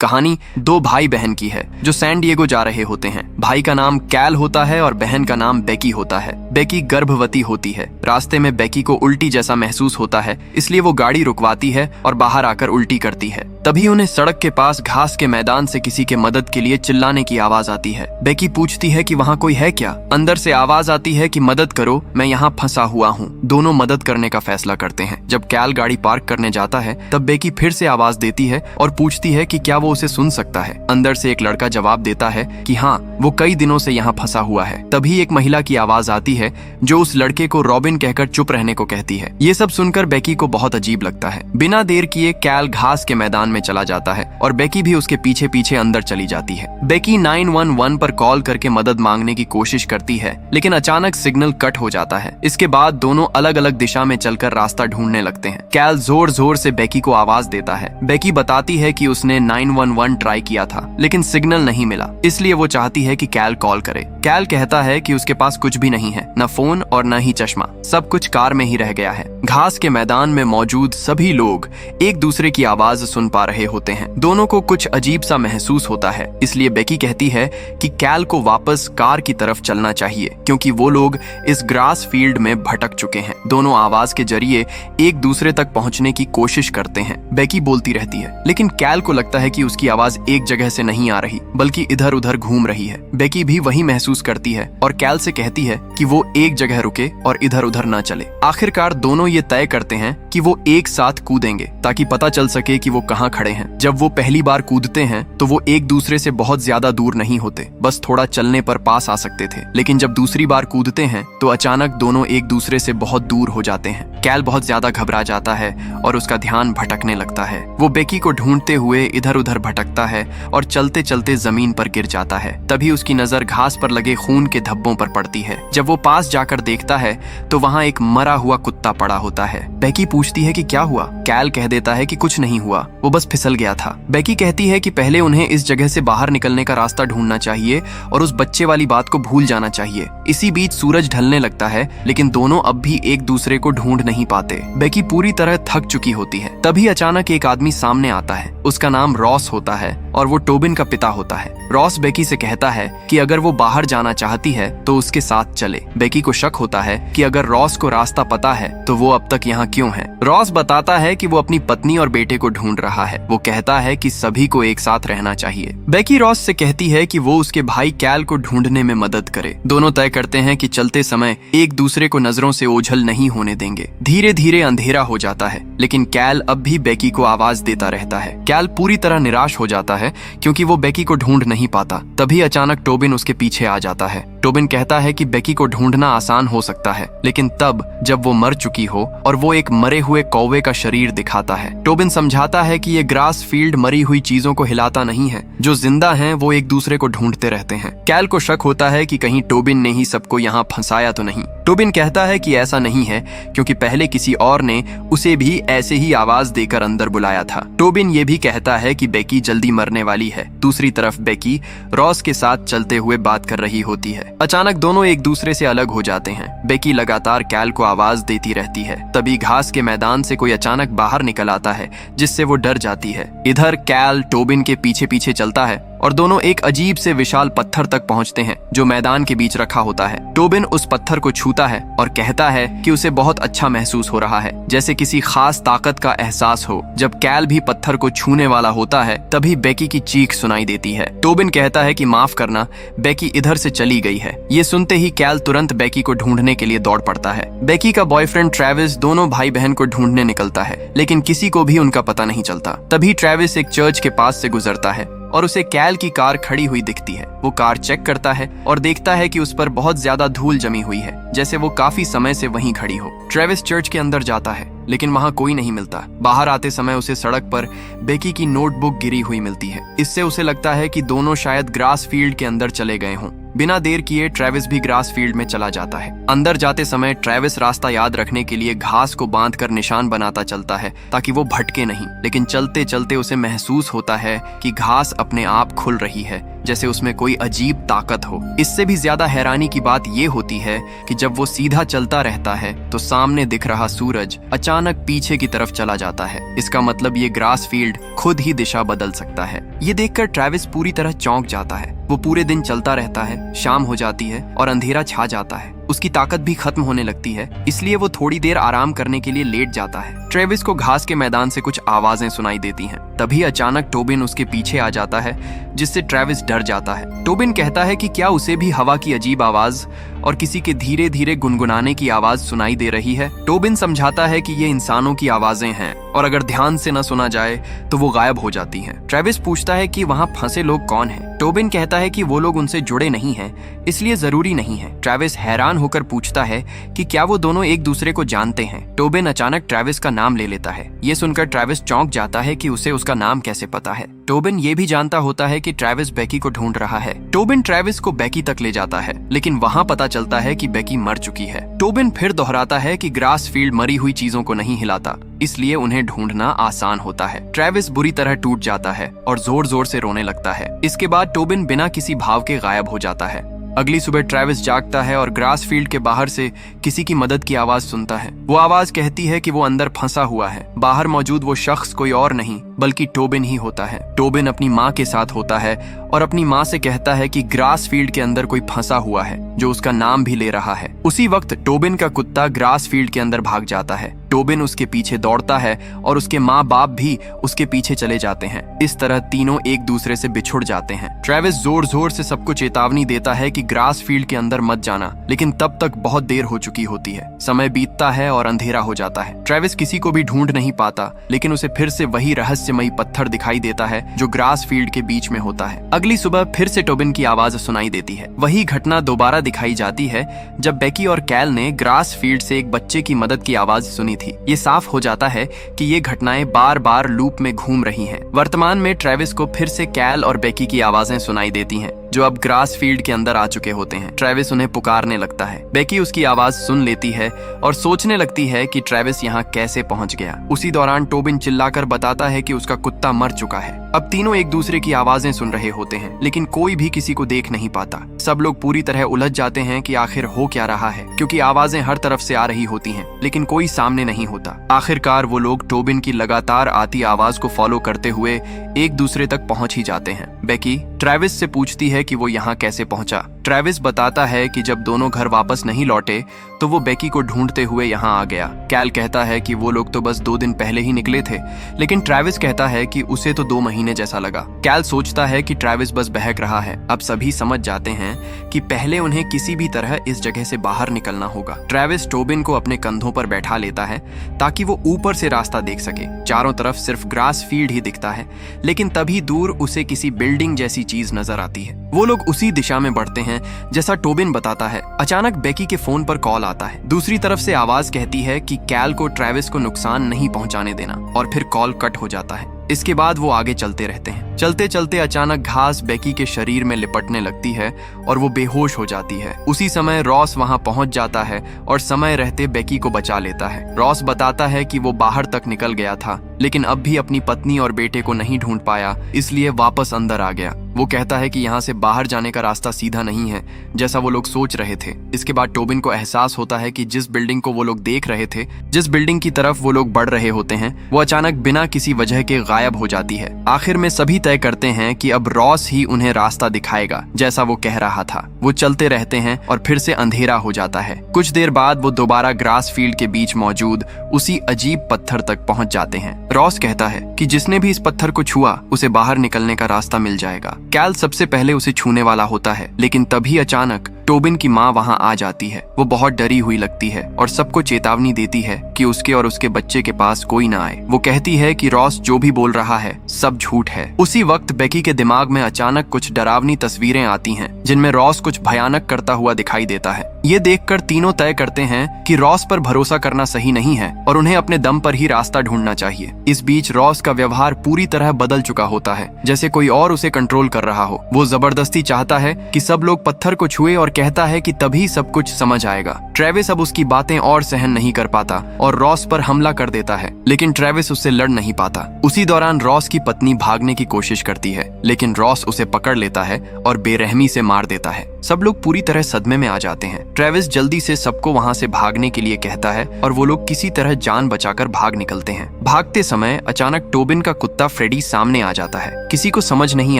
कहानी दो भाई बहन की है जो सैन डिएगो जा रहे होते हैं। भाई का नाम कैल होता है और बहन का नाम बेकी होता है। बेकी गर्भवती होती है। रास्ते में बेकी को उल्टी जैसा महसूस होता है, इसलिए वो गाड़ी रुकवाती है और बाहर आकर उल्टी करती है। तभी उन्हें सड़क के पास घास के मैदान से किसी के मदद के लिए चिल्लाने की आवाज आती है। बेकी पूछती है कि वहाँ कोई है क्या। अंदर से आवाज आती है कि मदद करो, मैं यहाँ फंसा हुआ हूँ। दोनों मदद करने का फैसला करते हैं। जब कैल गाड़ी पार्क करने जाता है तब बेकी फिर से आवाज देती है और पूछती है कि क्या वो उसे सुन सकता है। अंदर से एक लड़का जवाब देता है कि हाँ, वो कई दिनों से यहाँ फंसा हुआ है। तभी एक महिला की आवाज आती है जो उस लड़के को रॉबिन कहकर चुप रहने को कहती है। ये सब सुनकर बेकी को बहुत अजीब लगता है। बिना देर किए कैल घास के मैदान में चला जाता है और बेकी भी उसके पीछे पीछे अंदर चली जाती है। बेकी 911 पर कॉल करके मदद मांगने की कोशिश करती है, लेकिन अचानक सिग्नल कट हो जाता है। इसके बाद दोनों अलग अलग दिशा में चलकर रास्ता ढूंढने लगते हैं। कैल जोर जोर से बेकी को आवाज देता है। बेकी बताती है कि उसने 911 ट्राई किया था, लेकिन सिग्नल नहीं मिला, इसलिए वो चाहती है कि कैल कॉल करे। कैल कहता है कि उसके पास कुछ भी नहीं है, न फोन और न ही चश्मा, सब कुछ कार में ही रह गया है। घास के मैदान में मौजूद सभी लोग एक दूसरे की आवाज सुन पा रहे होते हैं। दोनों को कुछ अजीब सा महसूस होता है, इसलिए बेकी कहती है कि कैल को वापस कार की तरफ चलना चाहिए, क्योंकि वो लोग इस ग्रास फील्ड में भटक चुके हैं। दोनों आवाज के जरिए एक दूसरे तक पहुंचने की कोशिश करते हैं। बेकी बोलती रहती है, लेकिन कैल को लगता है कि उसकी आवाज एक जगह से नहीं आ रही, बल्कि इधर उधर घूम रही है। बेकी भी वही महसूस करती है और कैल से कहती है कि वो एक जगह रुके और इधर उधर न चले। आखिरकार दोनों ये तय करते हैं कि वो एक साथ कूदेंगे ताकि पता चल सके कि वो कहाँ खड़े हैं। जब वो पहली बार कूदते हैं तो वो एक दूसरे से बहुत ज्यादा दूर नहीं होते, बस थोड़ा चलने पर पास आ सकते थे। लेकिन जब दूसरी बार कूदते हैं तो अचानक दोनों एक दूसरे से बहुत दूर हो जाते हैं। कैल बहुत ज्यादा घबरा जाता है और उसका ध्यान भटकने लगता है। वो बेकी को ढूंढते हुए इधर उधर भटकता है और चलते चलते जमीन पर गिर जाता है। तभी उसकी नजर घास पर लगे खून के धब्बों पर पड़ती है। जब वो पास जाकर देखता है तो वहाँ एक मरा हुआ कुत्ता पड़ा होता है। बेकी पूछती है कि क्या हुआ। कैल कह देता है कि कुछ नहीं हुआ, वो बस फिसल गया था। बेकी कहती है कि पहले उन्हें इस जगह से बाहर निकलने का रास्ता ढूंढना चाहिए और उस बच्चे वाली बात को भूल जाना चाहिए। इसी बीच सूरज ढलने लगता है, लेकिन दोनों अब भी एक दूसरे को ढूंढ नहीं पाते। बेकी पूरी तरह थक चुकी होती है। तभी अचानक एक आदमी सामने आता है। उसका नाम रॉस होता है और वो टोबिन का पिता होता है। रॉस बेकी से कहता है कि अगर वो बाहर जाना चाहती है तो उसके साथ चले। बेकी को शक होता है कि अगर रॉस को रास्ता पता है तो वो अब तक यहाँ क्यों है। रॉस बताता है कि वो अपनी पत्नी और बेटे को ढूंढ रहा है। वो कहता है कि सभी को एक साथ रहना चाहिए। बेकी रॉस से कहती है कि वो उसके भाई कैल को ढूंढने में मदद करे। दोनों तय करते हैं कि चलते समय एक दूसरे को नजरों से ओझल नहीं होने देंगे। धीरे धीरे अंधेरा हो जाता है, लेकिन कैल अब भी बेकी को आवाज देता रहता है। कैल पूरी तरह निराश हो जाता है क्योंकि वो बेकी को ढूंढ नहीं पाता। तभी अचानक टोबिन उसके पीछे आ जाता है। टोबिन कहता है कि बेकी को ढूंढना आसान हो सकता है, लेकिन तब जब वो मर चुकी हो और वो एक मरे हुए कौवे का शरीर दिखाता है। टोबिन समझाता है कि ये ग्रास फील्ड मरी हुई चीजों को हिलाता नहीं है। जो जिंदा हैं वो एक दूसरे को ढूंढते रहते हैं। कैल को शक होता है कि कहीं टोबिन ने ही सबको यहाँ फंसाया तो नहीं। टोबिन कहता है कि ऐसा नहीं है, क्योंकि पहले किसी और ने उसे भी ऐसे ही आवाज देकर अंदर बुलाया था। टोबिन ये भी कहता है कि बेकी जल्दी मरने वाली है। दूसरी तरफ बेकी रॉस के साथ चलते हुए बात कर रही होती है। अचानक दोनों एक दूसरे से अलग हो जाते हैं। बेकी लगातार कैल को आवाज देती रहती है। तभी घास के मैदान से कोई अचानक बाहर निकल आता है, जिससे वो डर जाती है। इधर कैल टोबिन के पीछे पीछे चलता है और दोनों एक अजीब से विशाल पत्थर तक पहुंचते हैं जो मैदान के बीच रखा होता है। टोबिन उस पत्थर को छूता है और कहता है कि उसे बहुत अच्छा महसूस हो रहा है, जैसे किसी खास ताकत का एहसास हो। जब कैल भी पत्थर को छूने वाला होता है तभी बेकी की चीख सुनाई देती है। टोबिन कहता है कि माफ करना, बेकी इधर से चली गई है। ये सुनते ही कैल तुरंत बेकी को ढूंढने के लिए दौड़ पड़ता है। बेकी का बॉयफ्रेंड ट्रेविस दोनों भाई बहन को ढूंढने निकलता है, लेकिन किसी को भी उनका पता नहीं चलता। तभी ट्रेविस एक चर्च के पास से गुजरता है और उसे कैल की कार खड़ी हुई दिखती है। वो कार चेक करता है और देखता है कि उस पर बहुत ज्यादा धूल जमी हुई है, जैसे वो काफी समय से वहीं खड़ी हो। ट्रेविस चर्च के अंदर जाता है, लेकिन वहाँ कोई नहीं मिलता। बाहर आते समय उसे सड़क पर बेकी की नोटबुक गिरी हुई मिलती है। इससे उसे लगता है कि दोनों शायद ग्रास फील्ड के अंदर चले गए हों। बिना देर किए ट्रेविस भी ग्रास फील्ड में चला जाता है। अंदर जाते समय ट्रेविस रास्ता याद रखने के लिए घास को बांधकर निशान बनाता चलता है ताकि वो भटके नहीं। लेकिन चलते चलते उसे महसूस होता है कि घास अपने आप खुल रही है। जैसे उसमें कोई अजीब ताकत हो। इससे भी ज्यादा हैरानी की बात ये होती है कि जब वो सीधा चलता रहता है तो सामने दिख रहा सूरज अचानक पीछे की तरफ चला जाता है। इसका मतलब ये ग्रास फील्ड खुद ही दिशा बदल सकता है। ये देखकर ट्रेविस पूरी तरह चौंक जाता है। वो पूरे दिन चलता रहता है, शाम हो जाती है और अंधेरा छा जाता है। उसकी ताकत भी खत्म होने लगती है, इसलिए वो थोड़ी देर आराम करने के लिए लेट जाता है। ट्रेविस को घास के मैदान से कुछ आवाजें सुनाई देती हैं। तभी अचानक टोबिन उसके पीछे आ जाता है, जिससे ट्रेविस डर जाता है। टोबिन कहता है कि क्या उसे भी हवा की अजीब आवाज और किसी के धीरे धीरे गुनगुनाने की आवाज सुनाई दे रही है। टोबिन समझाता है कि ये इंसानों की आवाजें हैं और अगर ध्यान से न सुना जाए तो वो गायब हो जाती हैं। ट्रेविस पूछता है कि वहाँ फंसे लोग कौन हैं। टोबिन कहता है कि वो लोग उनसे जुड़े नहीं हैं, इसलिए जरूरी नहीं है। ट्रेविस हैरान होकर पूछता है कि क्या वो दोनों एक दूसरे को जानते हैं। टोबिन अचानक ट्रेविस का नाम ले लेता है। ये सुनकर ट्रेविस चौंक जाता है कि उसे उसका नाम कैसे पता है। टोबिन ये भी जानता होता है कि ट्रेविस बेकी को ढूंढ रहा है। टोबिन ट्रेविस को बेकी तक ले जाता है, लेकिन वहाँ पता चलता है कि बेकी मर चुकी है। टोबिन फिर दोहराता है कि ग्रास फील्ड मरी हुई चीजों को नहीं हिलाता, इसलिए उन्हें ढूंढना आसान होता है। ट्रेविस बुरी तरह टूट जाता है और जोर जोर से रोने लगता है। इसके बाद टोबिन बिना किसी भाव के गायब हो जाता है। अगली सुबह ट्रेविस जागता है और ग्रास फील्ड के बाहर से किसी की मदद की आवाज सुनता है। वो आवाज कहती है कि वो अंदर फंसा हुआ है। बाहर मौजूद वो शख्स कोई और नहीं बल्कि टोबिन ही होता है। टोबिन अपनी माँ के साथ होता है और अपनी माँ से कहता है कि ग्रास फील्ड के अंदर कोई फंसा हुआ है जो उसका नाम भी ले रहा है। उसी वक्त टोबिन का कुत्ता ग्रास फील्ड के अंदर भाग जाता है। टोबिन उसके पीछे दौड़ता है और उसके माँ बाप भी उसके पीछे चले जाते हैं। इस तरह तीनों एक दूसरे से बिछुड़ जाते हैं। ट्रेविस जोर जोर से सबको चेतावनी देता है कि ग्रास फील्ड के अंदर मत जाना, लेकिन तब तक बहुत देर हो चुकी होती है। समय बीतता है और अंधेरा हो जाता है। ट्रेविस किसी को भी ढूंढ नहीं पाता, लेकिन उसे फिर से वही रहस्यमयी पत्थर दिखाई देता है जो ग्रास फील्ड के बीच में होता है। अगली सुबह फिर से टोबिन की आवाज सुनाई देती है। वही घटना दोबारा दिखाई जाती है जब बेकी और कैल ने ग्रास फील्ड से एक बच्चे की मदद की आवाज सुनी थी। ये साफ हो जाता है कि ये घटनाएं बार बार लूप में घूम रही हैं। वर्तमान में ट्रेविस को फिर से कैल और बेकी की आवाजें सुनाई देती हैं, जो अब ग्रास फील्ड के अंदर आ चुके होते हैं। ट्रेविस उन्हें पुकारने लगता है। बेकी उसकी आवाज सुन लेती है और सोचने लगती है कि ट्रेविस यहाँ कैसे पहुंच गया। उसी दौरान टोबिन चिल्लाकर बताता है कि उसका कुत्ता मर चुका है। अब तीनों एक दूसरे की आवाजें सुन रहे होते हैं, लेकिन कोई भी किसी को देख नहीं पाता। सब लोग पूरी तरह उलझ जाते हैं कि आखिर हो क्या रहा है, क्योंकि आवाजें हर तरफ से आ रही होती हैं, लेकिन कोई सामने नहीं होता। आखिरकार वो लोग टोबिन की लगातार आती आवाज को फॉलो करते हुए एक दूसरे तक पहुंच ही जाते हैं। बेकी ट्रेविस से पूछती है कि वो यहाँ कैसे पहुंचा। ट्रेविस बताता है कि जब दोनों घर वापस नहीं लौटे तो वो बेकी को ढूंढते हुए यहाँ आ गया। कैल कहता है कि वो लोग तो बस 2 दिन पहले ही निकले थे, लेकिन ट्रेविस कहता है कि उसे तो 2 महीने जैसा लगा। कैल सोचता है कि ट्रेविस बस बहक रहा है। अब सभी समझ जाते हैं कि पहले उन्हें किसी भी तरह इस जगह से बाहर निकलना होगा। ट्रेविस टोबिन को अपने कंधों पर बैठा लेता है ताकि वो ऊपर से रास्ता देख सके। चारों तरफ सिर्फ ग्रास फील्ड ही दिखता है, लेकिन तभी दूर उसे किसी बिल्डिंग जैसी चीज नजर आती है। वो लोग उसी दिशा में बढ़ते हैं जैसा टोबिन बताता है। अचानक बेकी के फोन पर कॉल आता है। दूसरी तरफ से आवाज कहती है कि कैल को ट्रेविस को नुकसान नहीं पहुंचाने देना, और फिर कॉल कट हो जाता है। इसके बाद वो आगे चलते रहते हैं। चलते चलते अचानक घास बेकी के शरीर में लिपटने लगती है और वो बेहोश हो जाती है। उसी समय रॉस वहां पहुंच जाता है और समय रहते बेकी को बचा लेता है। रॉस बताता है कि वो बाहर तक निकल गया था, लेकिन अब भी अपनी पत्नी और बेटे को नहीं ढूंढ पाया, इसलिए वापस अंदर आ गया। वो कहता है कि यहाँ से बाहर जाने का रास्ता सीधा नहीं है, जैसा वो लोग सोच रहे थे। इसके बाद टोबिन को एहसास होता है कि जिस बिल्डिंग को वो लोग देख रहे थे, जिस बिल्डिंग की तरफ वो लोग बढ़ रहे होते हैं, वो अचानक बिना किसी वजह के गायब हो जाती है। आखिर में सभी तय करते हैं कि अब रॉस ही उन्हें रास्ता दिखाएगा, जैसा वो कह रहा था। वो चलते रहते हैं और फिर से अंधेरा हो जाता है। कुछ देर बाद वो दोबारा ग्रास फील्ड के बीच मौजूद उसी अजीब पत्थर तक पहुंच जाते हैं। रॉस कहता है कि जिसने भी इस पत्थर को छुआ उसे बाहर निकलने का रास्ता मिल जाएगा। कैल सबसे पहले उसे छूने वाला होता है, लेकिन तभी अचानक टोबिन की माँ वहाँ आ जाती है। वो बहुत डरी हुई लगती है और सबको चेतावनी देती है कि उसके और उसके बच्चे के पास कोई ना आए। वो कहती है कि रॉस जो भी बोल रहा है सब झूठ है। उसी वक्त बेकी के दिमाग में अचानक कुछ डरावनी तस्वीरें आती हैं, जिनमें रॉस कुछ भयानक करता हुआ दिखाई देता है। ये देखकर तीनों तय करते हैं कि रॉस पर भरोसा करना सही नहीं है और उन्हें अपने दम पर ही रास्ता ढूंढना चाहिए। इस बीच रॉस का व्यवहार पूरी तरह बदल चुका होता है, जैसे कोई और उसे कंट्रोल कर रहा हो। वो जबरदस्ती चाहता है कि सब लोग पत्थर को छुए और कहता है कि तभी सब कुछ समझ आएगा। ट्रेविस अब उसकी बातें और सहन नहीं कर पाता और रॉस पर हमला कर देता है, लेकिन ट्रेविस उससे लड़ नहीं पाता। उसी दौरान रॉस की पत्नी भागने की कोशिश करती है, लेकिन रॉस उसे पकड़ लेता है और बेरहमी से मार देता है। सब लोग पूरी तरह सदमे में आ जाते हैं। ट्रेविस जल्दी से सबको वहां से भागने के लिए कहता है और वो लोग किसी तरह जान बचाकर भाग निकलते हैं। भागते समय अचानक टोबिन का कुत्ता फ्रेडी सामने आ जाता है। किसी को समझ नहीं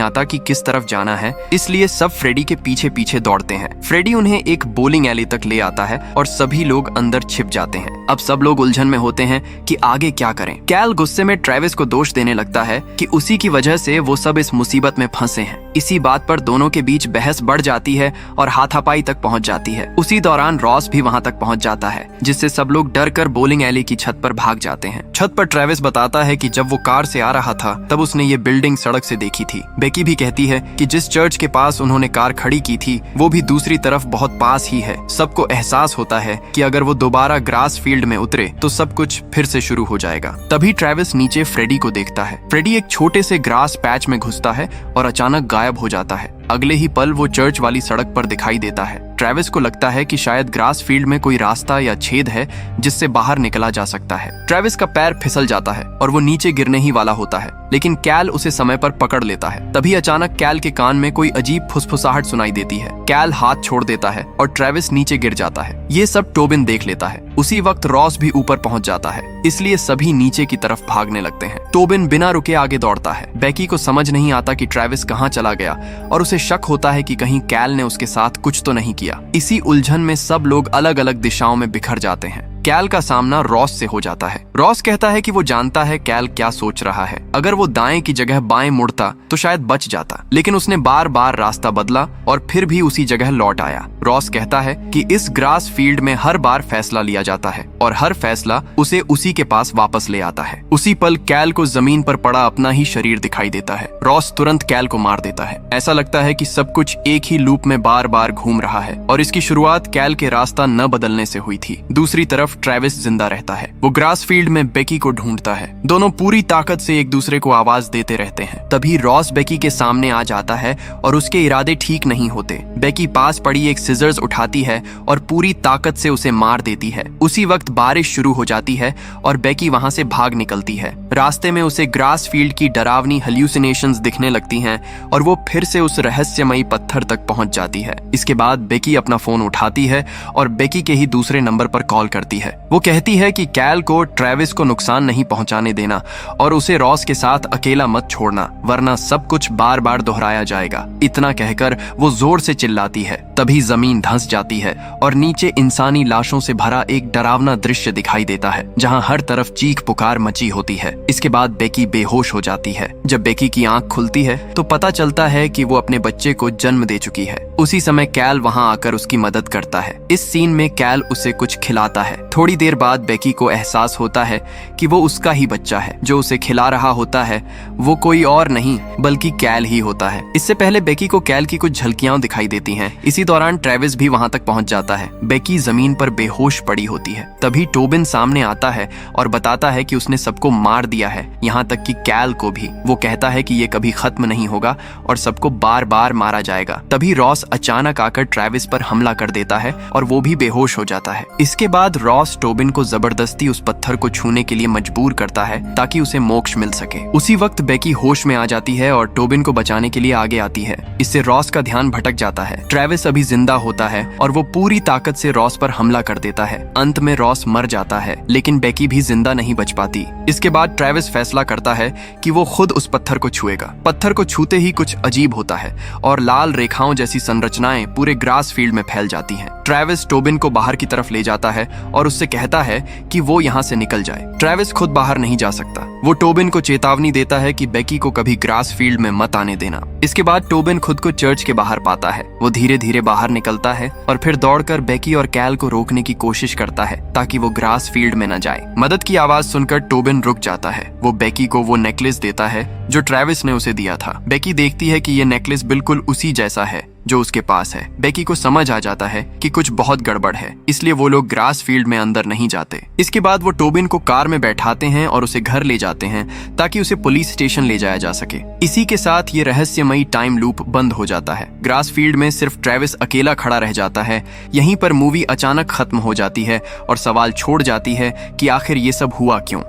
आता कि किस तरफ जाना है, इसलिए सब फ्रेडी के पीछे पीछे दौड़ते हैं। फ्रेडी उन्हें एक बोलिंग एली तक ले आता है और सभी लोग अंदर छिप जाते हैं। अब सब लोग उलझन में होते हैं कि आगे क्या करें। कैल गुस्से में ट्रेविस को दोष देने लगता है कि उसी की वजह से वो सब इस मुसीबत में फंसे हैं। इसी बात पर दोनों के बीच बहस बढ़ जाती है और हाथापाई तक पहुंच जाती है। उसी दौरान रॉस भी वहां तक पहुंच जाता है, जिससे सब लोग डर कर बोलिंग एली की छत पर भाग जाते हैं। छत पर ट्रेविस बताता है कि जब वो कार से आ रहा था तब उसने ये बिल्डिंग सड़क से देखी थी। बेकी भी कहती है कि जिस चर्च के पास उन्होंने कार खड़ी की थी वो भी दूसरी तरफ बहुत पास ही है। सबको एहसास होता है कि अगर वो दोबारा ग्रास फील्ड में उतरे तो सब कुछ फिर से शुरू हो जाएगा। तभी ट्रेविस नीचे फ्रेडी को देखता है। फ्रेडी एक छोटे से ग्रास पैच में घुसता है और अचानक गायब हो जाता है। अगले ही पल वो चर्च वाली सड़क पर दिखाई देता है। ट्रेविस को लगता है कि शायद ग्रास फील्ड में कोई रास्ता या छेद है जिससे बाहर निकला जा सकता है। ट्रेविस का पैर फिसल जाता है और वो नीचे गिरने ही वाला होता है, लेकिन कैल उसे समय पर पकड़ लेता है। तभी अचानक कैल के कान में कोई अजीब फुसफुसाहट सुनाई देती है। कैल हाथ छोड़ देता है और ट्रेविस नीचे गिर जाता है। ये सब टोबिन देख लेता है। उसी वक्त रॉस भी ऊपर पहुंच जाता है, इसलिए सभी नीचे की तरफ भागने लगते हैं। टोबिन बिना रुके आगे दौड़ता है। बेकी को समझ नहीं आता कि ट्रेविस कहाँ चला गया और उसे शक होता है कि कहीं कैल ने उसके साथ कुछ तो नहीं किया। इसी उलझन में सब लोग अलग अलग दिशाओं में बिखर जाते हैं। कैल का सामना रॉस से हो जाता है। रॉस कहता है कि वो जानता है कैल क्या सोच रहा है। अगर वो दाएं की जगह बाएं मुड़ता तो शायद बच जाता, लेकिन उसने बार बार रास्ता बदला और फिर भी उसी जगह लौट आया। रॉस कहता है कि इस ग्रास फील्ड में हर बार फैसला लिया जाता है और हर फैसला उसे उसी के पास वापस ले आता है। उसी पल कैल को जमीन पर पड़ा अपना ही शरीर दिखाई देता है। रॉस तुरंत कैल को मार देता है। ऐसा लगता है कि सब कुछ एक ही लूप में बार बार घूम रहा है और इसकी शुरुआत कैल के रास्ता न बदलने से हुई थी। दूसरी तरफ ट्रेविस जिंदा रहता है। वो ग्रास फील्ड में बेकी को ढूंढता है। दोनों पूरी ताकत से एक दूसरे को आवाज देते रहते हैं। तभी रॉस बेकी के सामने आ जाता है और उसके इरादे ठीक नहीं होते। बेकी पास पड़ी एक सिजर्स उठाती है और पूरी ताकत से उसे मार देती है। उसी वक्त बारिश शुरू हो जाती है और बेकी वहां से भाग निकलती है। रास्ते में उसे ग्रास फील्ड की डरावनी हेल्यूसिनेशंस दिखने लगती हैं और वो फिर से उस रहस्यमयी पत्थर तक पहुंच जाती है। इसके बाद बेकी अपना फोन उठाती है और बेकी के ही दूसरे नंबर पर कॉल करती है। वो कहती है कि कैल को ट्रेविस को नुकसान नहीं पहुंचाने देना और उसे रॉस के साथ अकेला मत छोड़ना, वरना सब कुछ बार बार दोहराया जाएगा। इतना कहकर वो जोर से चिल्लाती है। तभी जमीन धंस जाती है और नीचे इंसानी लाशों से भरा एक डरावना दृश्य दिखाई देता है, जहां हर तरफ चीख पुकार मची होती है। इसके बाद बेकी बेहोश हो जाती है। जब बेकी की आंख खुलती है तो पता चलता है कि वो अपने बच्चे को जन्म दे चुकी है। उसी समय कैल वहां आकर उसकी मदद करता है। इस सीन में कैल उसे कुछ खिलाता है। थोड़ी देर बाद बेकी को एहसास होता है कि वो उसका ही बच्चा है। जो उसे खिला रहा होता है वो कोई और नहीं बल्कि कैल ही होता है। इससे पहले बेकी को कैल की कुछ झलकियां दिखाई देती हैं। इसी दौरान ट्रेविस भी वहां तक पहुंच जाता है। बेकी जमीन पर बेहोश पड़ी होती है। तभी टोबिन सामने आता है और बताता है कि उसने सबको मार दिया है, यहाँ तक कि कैल को भी। वो कहता है कि ये कभी खत्म नहीं होगा और सबको बार बार मारा जाएगा। तभी रॉस अचानक आकर ट्रेविस पर हमला कर देता है और वो भी बेहोश हो जाता है। इसके बाद रॉस टोबिन को जबरदस्ती उस पत्थर को छूने के लिए मजबूर करता है ताकि उसे मोक्ष मिल सके। उसी वक्त बेकी होश में आ जाती है और टोबिन को बचाने के लिए आगे आती है। इससे रॉस का ध्यान भटक जाता है। ट्रेविस अभी जिंदा होता है और वो पूरी ताकत से रॉस पर हमला कर देता है। अंत में रॉस मर जाता है, लेकिन बेकी भी जिंदा नहीं बच पाती। इसके बाद ट्रेविस फैसला करता है कि वो खुद उस पत्थर को छुएगा। पत्थर को छूते ही कुछ अजीब होता है और लाल रेखाओं जैसी संरचनाएं पूरे ग्रास फील्ड में फैल जाती हैं। ट्रेविस टोबिन को बाहर की तरफ ले जाता है और उससे कहता है कि वो यहाँ से निकल जाए। ट्रेविस खुद बाहर नहीं जा सकता। वो टोबिन को चेतावनी देता है कि बेकी को कभी ग्रास फील्ड में मत आने देना। इसके बाद टोबिन खुद को चर्च के बाहर पाता है। वो धीरे धीरे बाहर निकलता है और फिर दौड़कर बेकी और कैल को रोकने की कोशिश करता है ताकि वो ग्रास फील्ड में न जाए। मदद की आवाज सुनकर टोबिन रुक जाता है। वो बेकी को वो नेकलेस देता है जो ट्रेविस ने उसे दिया था। बेकी देखती है कि ये नेकलेस बिल्कुल उसी जैसा है जो उसके पास है। बेकी को समझ आ जाता है कि कुछ बहुत गड़बड़ है, इसलिए वो लोग ग्रास फील्ड में अंदर नहीं जाते। इसके बाद वो टोबिन को कार में बैठाते हैं और उसे घर ले जाते हैं ताकि उसे पुलिस स्टेशन ले जाया जा सके। इसी के साथ ये रहस्यमयी टाइम लूप बंद हो जाता है। ग्रास फील्ड में सिर्फ ट्रेविस अकेला खड़ा रह जाता है। यहीं पर मूवी अचानक खत्म हो जाती है और सवाल छोड़ जाती है कि आखिर ये सब हुआ क्यों।